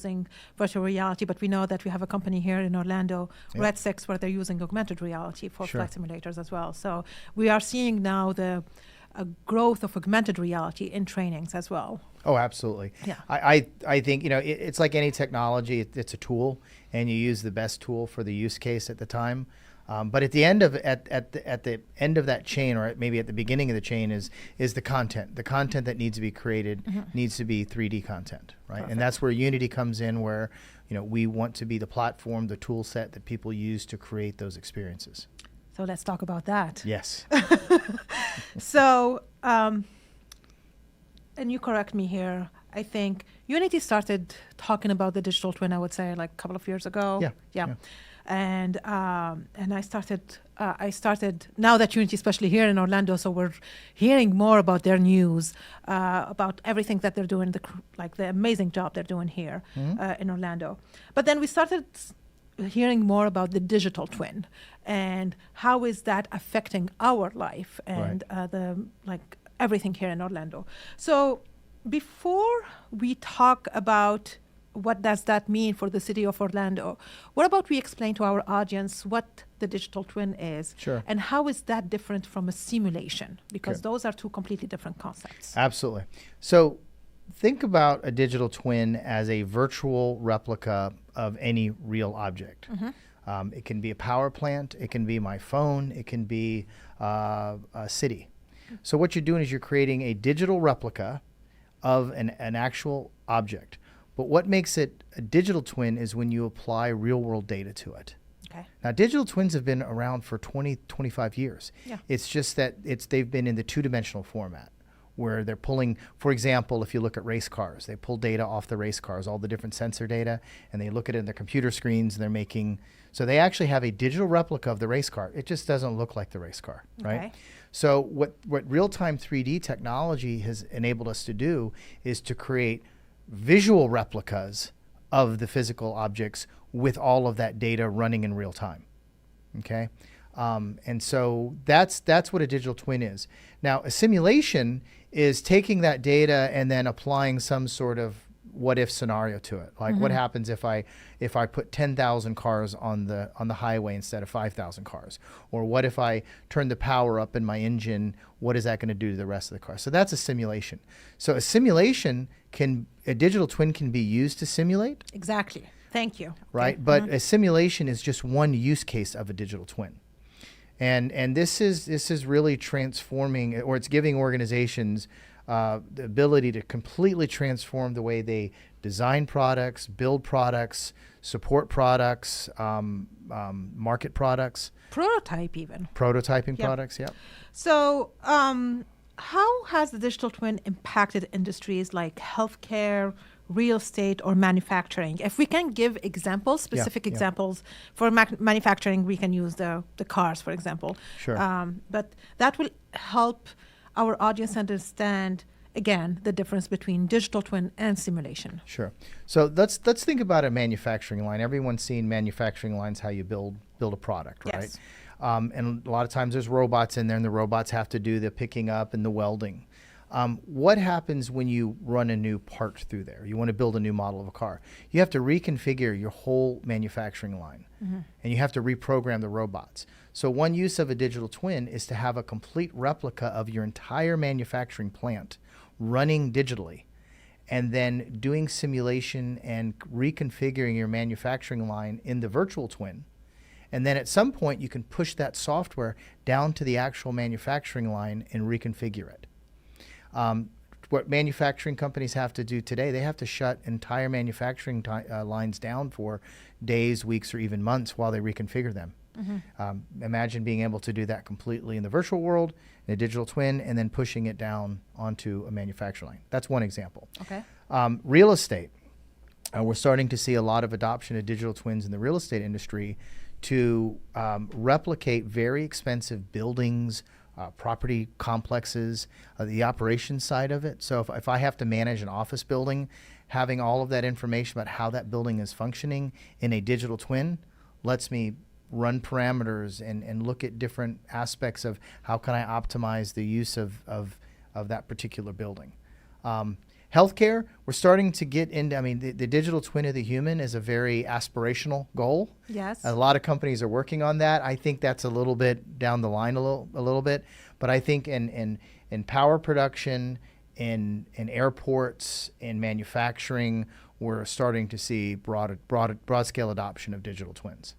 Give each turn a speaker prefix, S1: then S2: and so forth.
S1: using virtual reality, but we know that we have a company here in Orlando, Red 6, where they're using augmented reality for flight simulators as well. So we are seeing now the growth of augmented reality in trainings as well.
S2: Oh, absolutely. Yeah. I think, it's like any technology, it's a tool, and you use the best tool for the use case at the time. But at the end of at the end of that chain, or maybe at the beginning of the chain, is the content. The content that needs to be created needs to be 3D content, right? Perfect. And that's where Unity comes in, where we want to be the platform, the tool set that people use to create those experiences.
S1: So let's talk about that.
S2: Yes.
S1: So, and you correct me here, I think Unity started talking about the digital twin, I would say, like a couple of years ago. Yeah. And I started, now that Unity, especially here in Orlando, so we're hearing more about their news, about everything that they're doing, the amazing job they're doing here in Orlando. But then we started hearing more about the digital twin and how is that affecting our life and everything here in Orlando. So before we talk about what does that mean for the city of Orlando, what about we explain to our audience what the digital twin is and how is that different from a simulation? Because those are two completely different concepts.
S2: Absolutely. So think about a digital twin as a virtual replica of any real object. It can be a power plant, it can be my phone, it can be a city. So what you're doing is you're creating a digital replica of an actual object. But what makes it a digital twin is when you apply real world data to it. Okay. Now, digital twins have been around for 20, 25 years. Yeah. It's just that they've been in the two-dimensional format, where they're pulling, for example, if you look at race cars, they pull data off the race cars, all the different sensor data, and they look at it in their computer screens, and they're making, so they actually have a digital replica of the race car. It just doesn't look like the race car, right? So what real-time 3D technology has enabled us to do is to create visual replicas of the physical objects with all of that data running in real time, okay? And so that's what a digital twin is. Now, a simulation is taking that data and then applying some sort of what-if scenario to it. Like what happens if I put 10,000 cars on the highway instead of 5,000 cars? Or what if I turn the power up in my engine? What is that going to do to the rest of the car? So that's a simulation. So a simulation a digital twin can be used to simulate.
S1: Exactly. Thank you.
S2: Right? Okay. But a simulation is just one use case of a digital twin. And this is really transforming, or it's giving organizations the ability to completely transform the way they design products, build products, support products, market products.
S1: Prototype even.
S2: Prototyping products, yeah.
S1: So how has the digital twin impacted industries like healthcare, real estate, or manufacturing? If we can give examples, specific examples. For manufacturing, we can use the cars, for example.
S2: Sure.
S1: But that will help our audience understand, again, the difference between digital twin and simulation.
S2: Sure. So let's think about a manufacturing line. Everyone's seen manufacturing lines, how you build a product, right?
S1: Yes.
S2: And a lot of times there's robots in there, and the robots have to do the picking up and the welding. What happens when you run a new part through there? You want to build a new model of a car. You have to reconfigure your whole manufacturing line, and you have to reprogram the robots. So one use of a digital twin is to have a complete replica of your entire manufacturing plant running digitally, and then doing simulation and reconfiguring your manufacturing line in the virtual twin. And then at some point, you can push that software down to the actual manufacturing line and reconfigure it. What manufacturing companies have to do today, they have to shut entire manufacturing lines down for days, weeks, or even months while they reconfigure them. Imagine being able to do that completely in the virtual world, in a digital twin, and then pushing it down onto a manufacturing line. That's one example.
S1: Okay.
S2: Real estate. We're starting to see a lot of adoption of digital twins in the real estate industry to replicate very expensive buildings, property complexes, the operations side of it. So if I have to manage an office building, having all of that information about how that building is functioning in a digital twin lets me run parameters and look at different aspects of how can I optimize the use of that particular building. Healthcare, we're starting to get into, I mean, the digital twin of the human is a very aspirational goal.
S1: Yes.
S2: A lot of companies are working on that. I think that's a little bit down the line a little bit. But I think in power production, in airports, in manufacturing, we're starting to see broad scale adoption of digital twins.